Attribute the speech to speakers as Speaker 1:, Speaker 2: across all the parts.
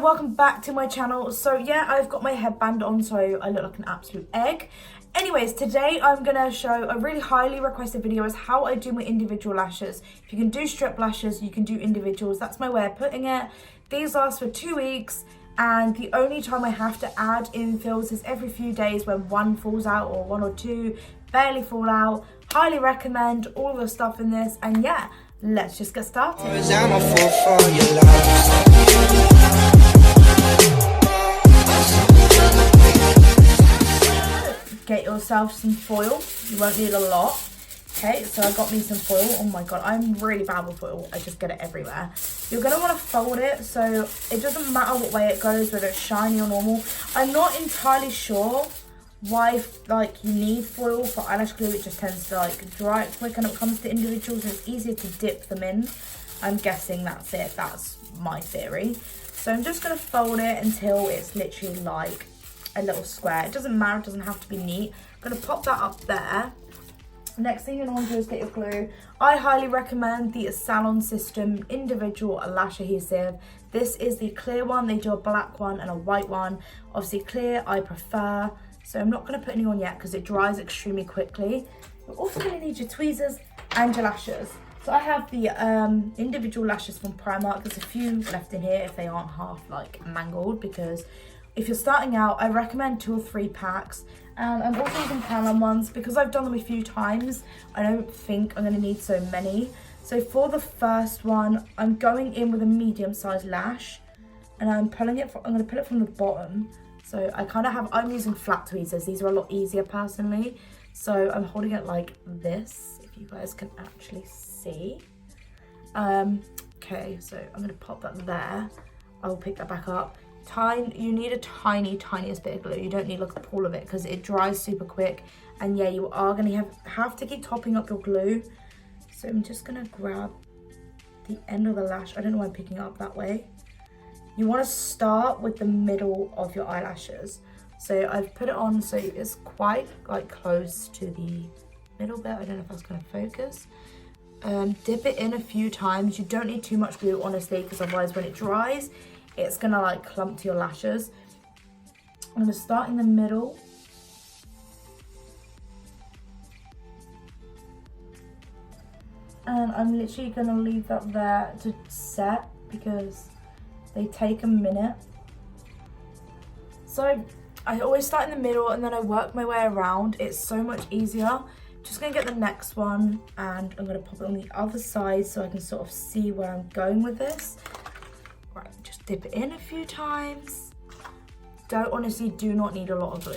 Speaker 1: welcome back to my channel. So yeah, I've got my headband on so I look like an absolute egg. Anyways, today I'm gonna show a really highly requested video is how I do my individual lashes. If you can do strip lashes, you can do individuals. That's my way of putting it. These last for 2 weeks, and the only time I have to add infills is every few days when one falls out or one or two barely fall out. Highly recommend all the stuff in this, and yeah, let's just get started. Get yourself some foil. You won't need a lot. Okay, so I got me some foil. Oh my god, I'm really bad with foil. I just get it everywhere. You're gonna want to fold it so it doesn't matter what way it goes, whether it's shiny or normal. I'm not entirely sure why you need foil for eyelash glue. It just tends to dry it quick, and when it comes to individuals it's easier to dip them in. I'm guessing that's it. That's my theory. So I'm just gonna fold it until it's literally like a little square. It doesn't matter, it doesn't have to be neat. I'm gonna pop that up there. Next thing you're gonna do is get your glue. I highly recommend the Salon System individual lash adhesive. This is the clear one. They do a black one and a white one. Obviously clear I prefer, so I'm not gonna put any on yet because it dries extremely quickly. You're also gonna need your tweezers and your lashes. So I have the individual lashes from Primark. There's a few left in here if they aren't half mangled, because if you're starting out, I recommend 2 or 3 packs. And I'm also using Canon ones because I've done them a few times. I don't think I'm gonna need so many. So for the first one, I'm going in with a medium-sized lash, and I'm pulling it. I'm gonna pull it from the bottom. So I'm using flat tweezers. These are a lot easier personally. So I'm holding it like this, if you guys can actually see. Okay, so I'm gonna pop that there. I will pick that back up. You need a tiniest bit of glue. You don't need a pool of it because it dries super quick. And yeah, you are gonna have to keep topping up your glue. So I'm just gonna grab the end of the lash. I don't know why I'm picking it up that way. You want to start with the middle of your eyelashes. So I've put it on so it's quite close to the middle bit. I don't know if that's gonna focus. Dip it in a few times. You don't need too much glue, honestly, because otherwise when it dries, it's gonna clump to your lashes. I'm gonna start in the middle. And I'm literally gonna leave that there to set because they take a minute. So I always start in the middle and then I work my way around. It's so much easier. Just gonna get the next one and I'm gonna pop it on the other side so I can sort of see where I'm going with this. Right, just dip it in a few times. Honestly, do not need a lot of glue.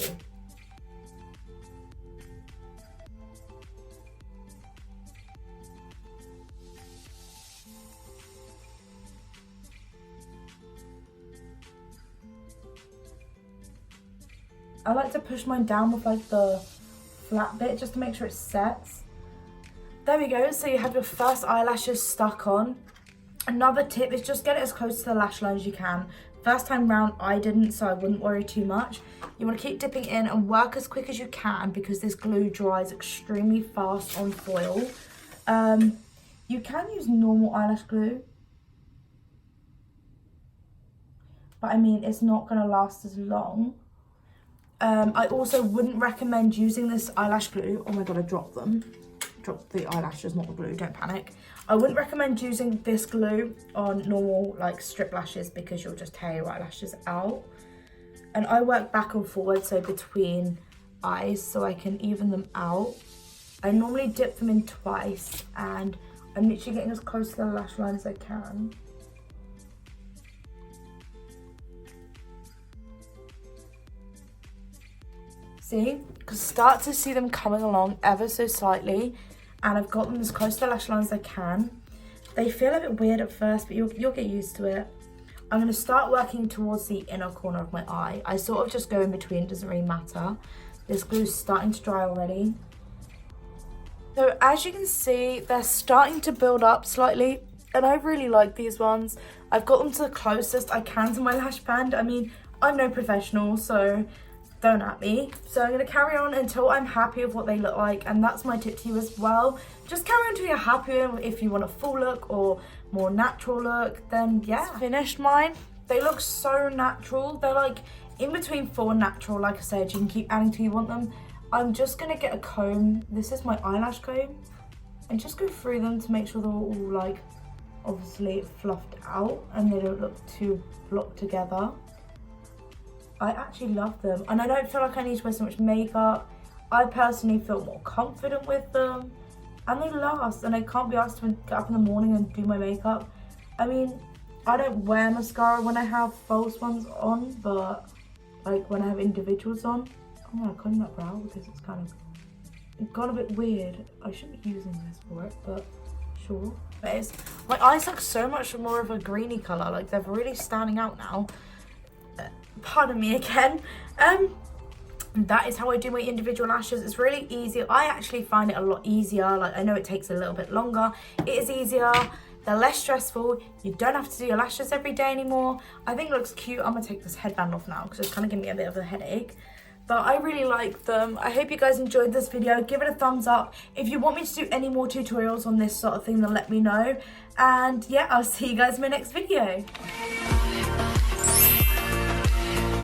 Speaker 1: I like to push mine down with the flat bit just to make sure it sets. There we go, so you have your first eyelashes stuck on. Another tip is just get it as close to the lash line as you can. First time round I didn't, so I wouldn't worry too much. You want to keep dipping in and work as quick as you can because this glue dries extremely fast on foil. You can use normal eyelash glue, but I mean it's not going to last as long. I also wouldn't recommend using this eyelash glue. Oh my god, I dropped them. Dropped the eyelashes, not the glue, don't panic. I wouldn't recommend using this glue on normal strip lashes because you'll just tear your eyelashes out. And I work back and forward, so between eyes, so I can even them out. I normally dip them in twice and I'm literally getting as close to the lash line as I can. See, because start to see them coming along ever so slightly, and I've got them as close to the lash line as I can. They feel a bit weird at first, but you'll get used to it. I'm going to start working towards the inner corner of my eye. I sort of just go in between, it doesn't really matter. This glue's starting to dry already. So as you can see, they're starting to build up slightly, and I really like these ones. I've got them to the closest I can to my lash band. I mean, I'm no professional, so don't at me. So I'm going to carry on until I'm happy with what they look like, and that's my tip to you as well. Just carry on until you're happy. If you want a full look or more natural look, then yeah. Finished mine. They look so natural. They're like in between full and natural. Like I said, you can keep adding till you want them. I'm just gonna get a comb. This is my eyelash comb, and just go through them to make sure they're all like obviously fluffed out and they don't look too blocked together. I actually love them, and I don't feel like I need to wear so much makeup. I personally feel more confident with them, and they last, and I can't be asked to get up in the morning and do my makeup. I mean, I don't wear mascara when I have false ones on, but like when I have individuals on, I'm gonna comb that brow because it's kind of gone a bit weird. I shouldn't be using this for it, but sure. My eyes look so much more of a greeny colour, like they're really standing out now. Pardon me again. That is how I do my individual lashes. It's really easy. I actually find it a lot easier. Like, I know it takes a little bit longer. It is easier. They're less stressful. You don't have to do your lashes every day anymore. I think it looks cute. I'm gonna take this headband off now because it's kind of giving me a bit of a headache. But I really like them. I hope you guys enjoyed this video. Give it a thumbs up. If you want me to do any more tutorials on this sort of thing, then let me know. And yeah, I'll see you guys in my next video.